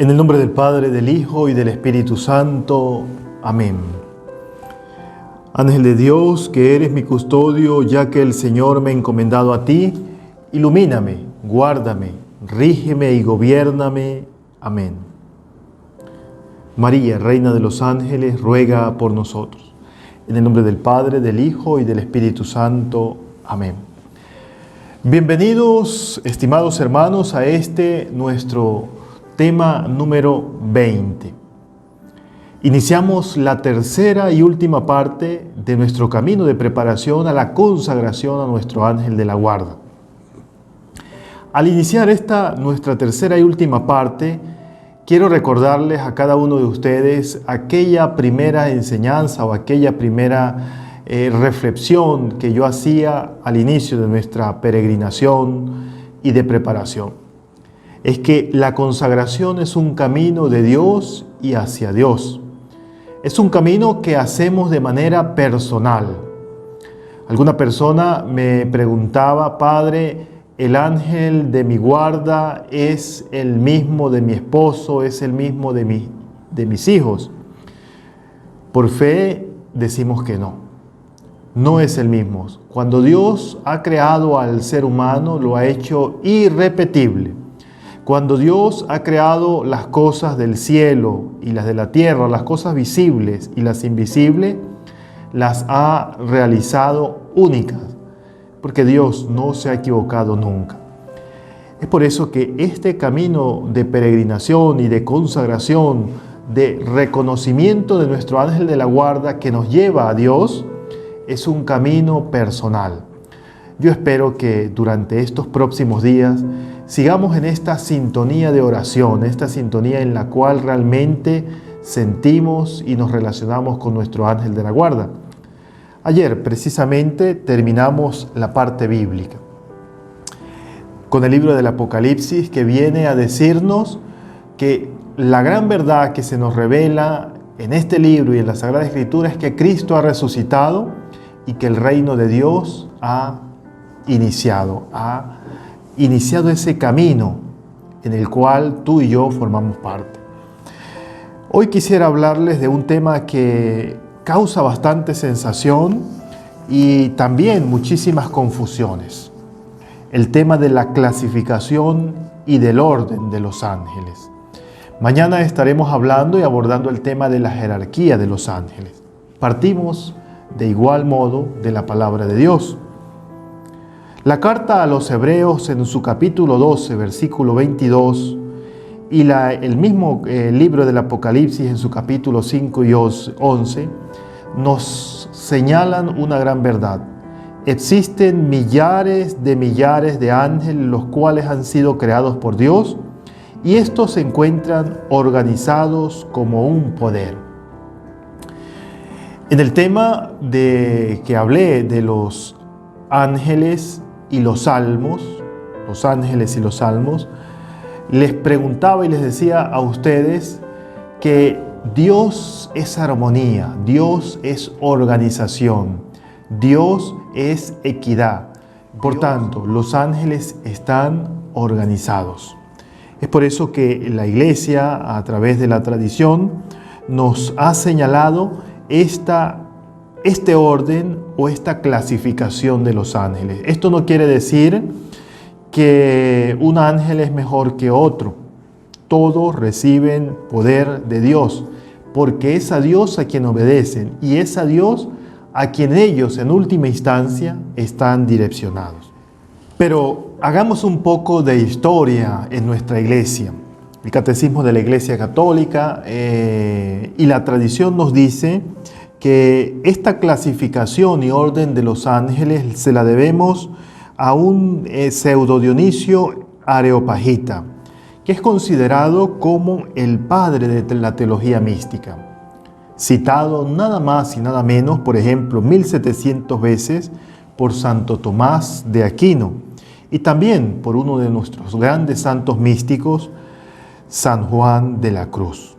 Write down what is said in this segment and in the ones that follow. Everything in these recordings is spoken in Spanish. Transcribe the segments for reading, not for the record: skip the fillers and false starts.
En el nombre del Padre, del Hijo y del Espíritu Santo. Amén. Ángel de Dios, que eres mi custodio, ya que el Señor me ha encomendado a ti, ilumíname, guárdame, rígeme y gobiérname. Amén. María, Reina de los Ángeles, ruega por nosotros. En el nombre del Padre, del Hijo y del Espíritu Santo. Amén. Bienvenidos, estimados hermanos, a nuestro tema número 20. Iniciamos la tercera y última parte de nuestro camino de preparación a la consagración a nuestro ángel de la guarda. Al iniciar nuestra tercera y última parte, quiero recordarles a cada uno de ustedes aquella primera enseñanza o aquella primera reflexión que yo hacía al inicio de nuestra peregrinación y de preparación. Es que la consagración es un camino de Dios y hacia Dios. Es un camino que hacemos de manera personal. Alguna persona me preguntaba: Padre, ¿el ángel de mi guarda es el mismo de mi esposo, es el mismo de mis hijos? Por fe decimos que no. No es el mismo. Cuando Dios ha creado al ser humano, lo ha hecho irrepetible. Cuando Dios ha creado las cosas del cielo y las de la tierra, las cosas visibles y las invisibles, las ha realizado únicas, porque Dios no se ha equivocado nunca. Es por eso que este camino de peregrinación y de consagración, de reconocimiento de nuestro ángel de la guarda que nos lleva a Dios, es un camino personal. Yo espero que durante estos próximos días sigamos en esta sintonía de oración, esta sintonía en la cual realmente sentimos y nos relacionamos con nuestro ángel de la guarda. Ayer precisamente terminamos la parte bíblica con el libro del Apocalipsis, que viene a decirnos que la gran verdad que se nos revela en este libro y en la Sagrada Escritura es que Cristo ha resucitado y que el reino de Dios ha iniciado ese camino en el cual tú y yo formamos parte. Hoy quisiera hablarles de un tema que causa bastante sensación y también muchísimas confusiones. El tema de la clasificación y del orden de los ángeles. Mañana estaremos hablando y abordando el tema de la jerarquía de los ángeles. Partimos de igual modo de la palabra de Dios. La carta a los Hebreos en su capítulo 12, versículo 22, y el mismo libro del Apocalipsis en su capítulo 5 y 11, nos señalan una gran verdad. Existen millares de ángeles, los cuales han sido creados por Dios, y estos se encuentran organizados como un poder. En el tema que hablé de los ángeles y los salmos, los ángeles y los salmos, les preguntaba y les decía a ustedes que Dios es armonía, Dios es organización, Dios es equidad. Por tanto, los ángeles están organizados. Es por eso que la Iglesia, a través de la tradición, nos ha señalado este orden o esta clasificación de los ángeles. Esto no quiere decir que un ángel es mejor que otro. Todos reciben poder de Dios, porque es a Dios a quien obedecen y es a Dios a quien ellos en última instancia están direccionados. Pero hagamos un poco de historia en nuestra iglesia. El catecismo de la Iglesia Católica y la tradición nos dice que esta clasificación y orden de los ángeles se la debemos a un pseudo Dionisio Areopagita, que es considerado como el padre de la teología mística, citado nada más y nada menos, por ejemplo, 1700 veces por Santo Tomás de Aquino y también por uno de nuestros grandes santos místicos, San Juan de la Cruz.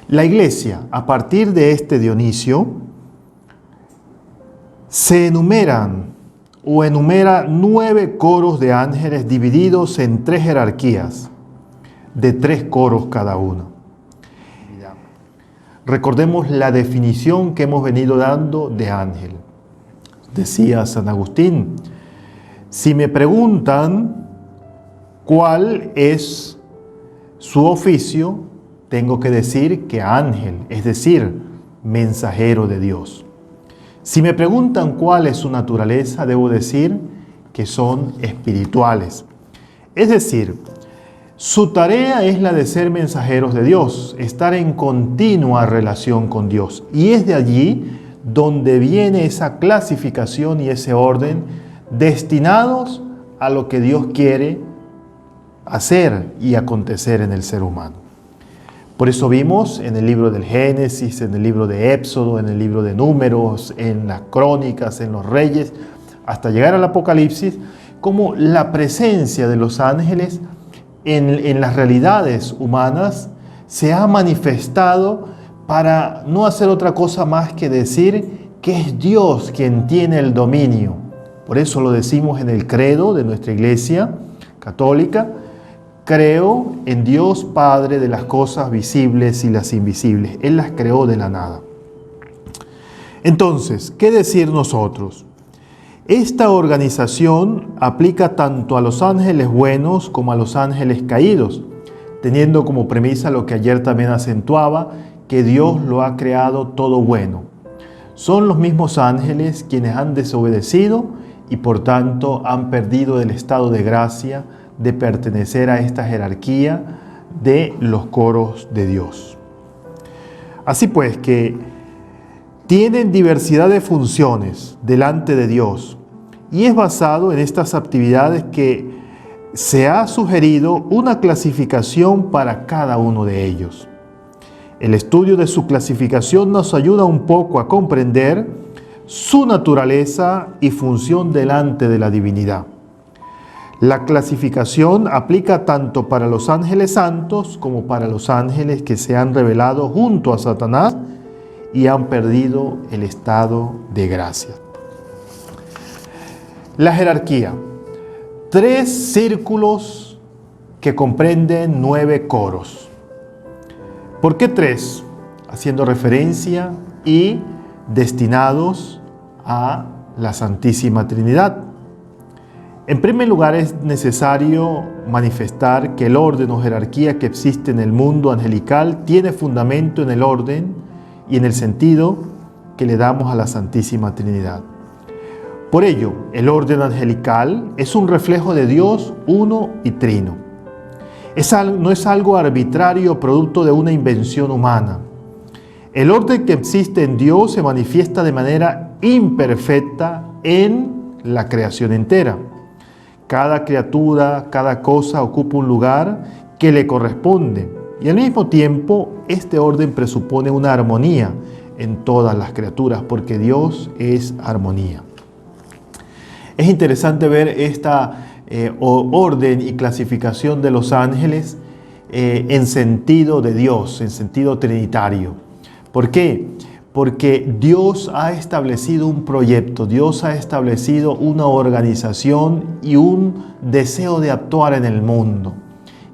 La Iglesia, a partir de este Dionisio, se enumera 9 coros de ángeles divididos en 3 jerarquías: de 3 coros cada uno. Recordemos la definición que hemos venido dando de ángel. Decía San Agustín: si me preguntan cuál es su oficio, tengo que decir que ángel, es decir, mensajero de Dios. Si me preguntan cuál es su naturaleza, debo decir que son espirituales. Es decir, su tarea es la de ser mensajeros de Dios, estar en continua relación con Dios. Y es de allí donde viene esa clasificación y ese orden destinados a lo que Dios quiere hacer y acontecer en el ser humano. Por eso vimos en el libro del Génesis, en el libro de Éxodo, en el libro de Números, en las Crónicas, en los Reyes, hasta llegar al Apocalipsis, como la presencia de los ángeles en las realidades humanas se ha manifestado para no hacer otra cosa más que decir que es Dios quien tiene el dominio. Por eso lo decimos en el credo de nuestra Iglesia Católica: creo en Dios Padre de las cosas visibles y las invisibles. Él las creó de la nada. Entonces, ¿qué decir nosotros? Esta organización aplica tanto a los ángeles buenos como a los ángeles caídos, teniendo como premisa lo que ayer también acentuaba, que Dios lo ha creado todo bueno. Son los mismos ángeles quienes han desobedecido y por tanto han perdido el estado de gracia de pertenecer a esta jerarquía de los coros de Dios. Así pues que tienen diversidad de funciones delante de Dios y es basado en estas actividades que se ha sugerido una clasificación para cada uno de ellos. El estudio de su clasificación nos ayuda un poco a comprender su naturaleza y función delante de la divinidad. La clasificación aplica tanto para los ángeles santos como para los ángeles que se han rebelado junto a Satanás y han perdido el estado de gracia. La jerarquía. 3 círculos que comprenden 9 coros. ¿Por qué 3? Haciendo referencia y destinados a la Santísima Trinidad. En primer lugar, es necesario manifestar que el orden o jerarquía que existe en el mundo angelical tiene fundamento en el orden y en el sentido que le damos a la Santísima Trinidad. Por ello, el orden angelical es un reflejo de Dios uno y trino. No es algo arbitrario producto de una invención humana. El orden que existe en Dios se manifiesta de manera imperfecta en la creación entera. Cada criatura, cada cosa ocupa un lugar que le corresponde. Y al mismo tiempo, este orden presupone una armonía en todas las criaturas, porque Dios es armonía. Es interesante ver esta orden y clasificación de los ángeles en sentido de Dios, en sentido trinitario. ¿Por qué? Porque Dios ha establecido un proyecto, Dios ha establecido una organización y un deseo de actuar en el mundo.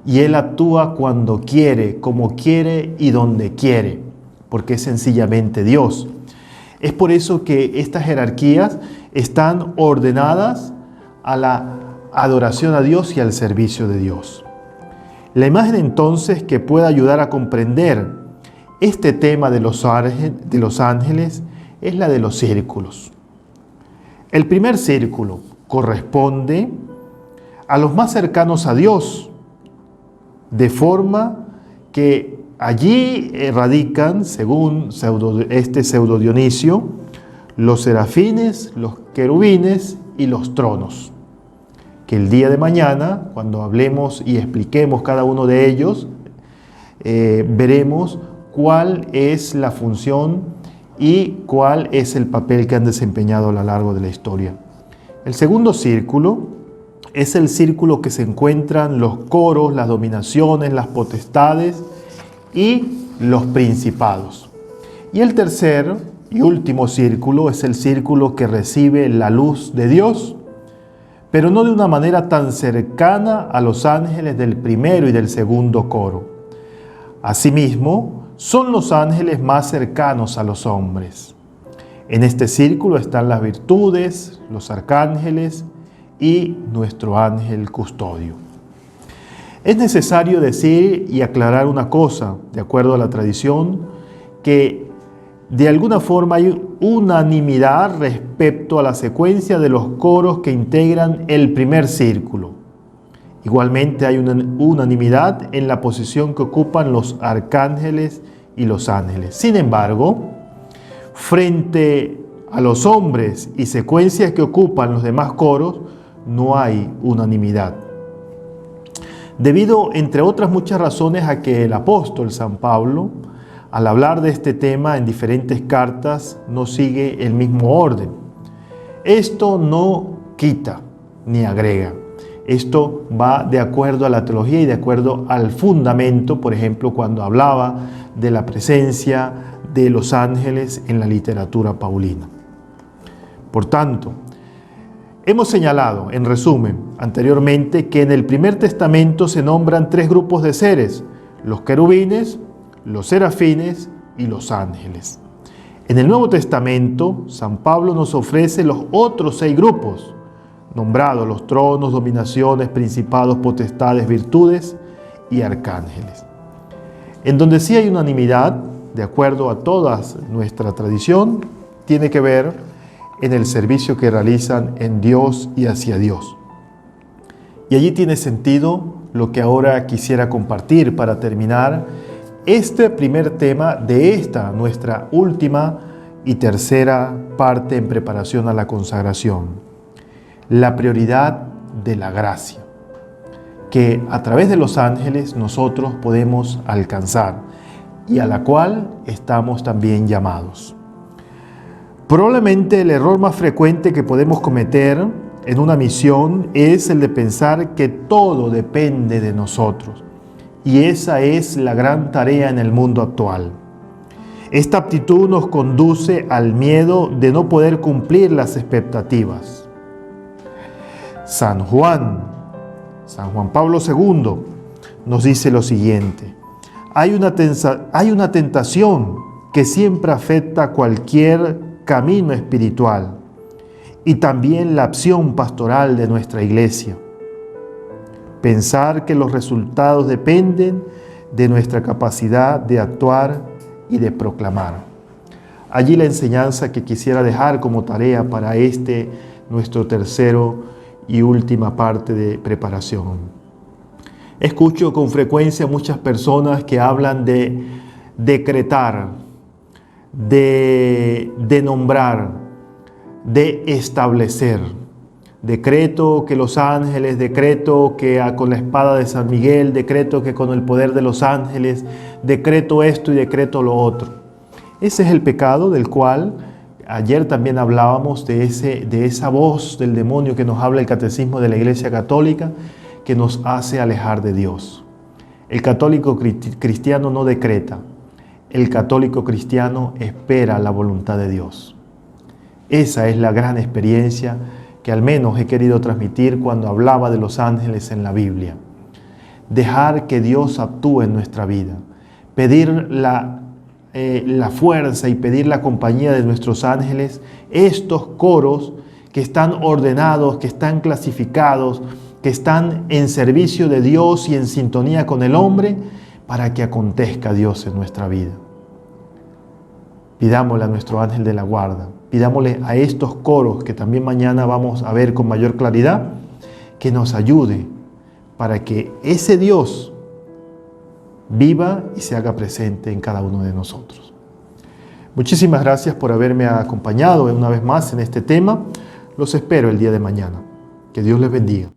Y Él actúa cuando quiere, como quiere y donde quiere, porque es sencillamente Dios. Es por eso que estas jerarquías están ordenadas a la adoración a Dios y al servicio de Dios. La imagen entonces que puede ayudar a comprender este tema de los ángeles es la de los círculos. El primer círculo corresponde a los más cercanos a Dios, de forma que allí radican, según este pseudo Dionisio, los serafines, los querubines y los tronos. Que el día de mañana, cuando hablemos y expliquemos cada uno de ellos, veremos cuál es la función y cuál es el papel que han desempeñado a lo largo de la historia. El segundo círculo es el círculo que se encuentran los coros, las dominaciones, las potestades y los principados. Y el tercer y último círculo es el círculo que recibe la luz de Dios, pero no de una manera tan cercana a los ángeles del primero y del segundo coro. Asimismo, son los ángeles más cercanos a los hombres. En este círculo están las virtudes, los arcángeles y nuestro ángel custodio. Es necesario decir y aclarar una cosa, de acuerdo a la tradición, que de alguna forma hay unanimidad respecto a la secuencia de los coros que integran el primer círculo. Igualmente hay una unanimidad en la posición que ocupan los arcángeles y los ángeles. Sin embargo, frente a los hombres y secuencias que ocupan los demás coros, no hay unanimidad. Debido, entre otras muchas razones, a que el apóstol San Pablo, al hablar de este tema en diferentes cartas, no sigue el mismo orden. Esto no quita ni agrega. Esto va de acuerdo a la teología y de acuerdo al fundamento, por ejemplo, cuando hablaba de la presencia de los ángeles en la literatura paulina. Por tanto, hemos señalado, en resumen, anteriormente, que en el Primer Testamento se nombran tres grupos de seres: los querubines, los serafines y los ángeles. En el Nuevo Testamento, San Pablo nos ofrece los otros 6 grupos, nombrados los tronos, dominaciones, principados, potestades, virtudes y arcángeles. En donde sí hay unanimidad, de acuerdo a toda nuestra tradición, tiene que ver en el servicio que realizan en Dios y hacia Dios. Y allí tiene sentido lo que ahora quisiera compartir para terminar este primer tema de esta, nuestra última y tercera parte en preparación a la consagración. La prioridad de la gracia, que a través de los ángeles nosotros podemos alcanzar y a la cual estamos también llamados. Probablemente el error más frecuente que podemos cometer en una misión es el de pensar que todo depende de nosotros. Y esa es la gran tarea en el mundo actual. Esta actitud nos conduce al miedo de no poder cumplir las expectativas. San Juan Pablo II nos dice lo siguiente: hay una tentación que siempre afecta cualquier camino espiritual y también la acción pastoral de nuestra iglesia. Pensar que los resultados dependen de nuestra capacidad de actuar y de proclamar. Allí la enseñanza que quisiera dejar como tarea para nuestro tercero y última parte de preparación. Escucho con frecuencia muchas personas que hablan de decretar, de nombrar, de establecer. Decreto que los ángeles, decreto que con la espada de San Miguel, decreto que con el poder de los ángeles, decreto esto y decreto lo otro. Ese es el pecado del cual ayer también hablábamos, de esa voz del demonio que nos habla el catecismo de la Iglesia Católica, que nos hace alejar de Dios. El católico cristiano no decreta, el católico cristiano espera la voluntad de Dios. Esa es la gran experiencia que al menos he querido transmitir cuando hablaba de los ángeles en la Biblia. Dejar que Dios actúe en nuestra vida, pedir la fuerza y pedir la compañía de nuestros ángeles, estos coros que están ordenados, que están clasificados, que están en servicio de Dios y en sintonía con el hombre, para que acontezca Dios en nuestra vida. Pidámosle a nuestro ángel de la guarda, pidámosle a estos coros que también mañana vamos a ver con mayor claridad, que nos ayude para que ese Dios viva y se haga presente en cada uno de nosotros. Muchísimas gracias por haberme acompañado una vez más en este tema. Los espero el día de mañana. Que Dios les bendiga.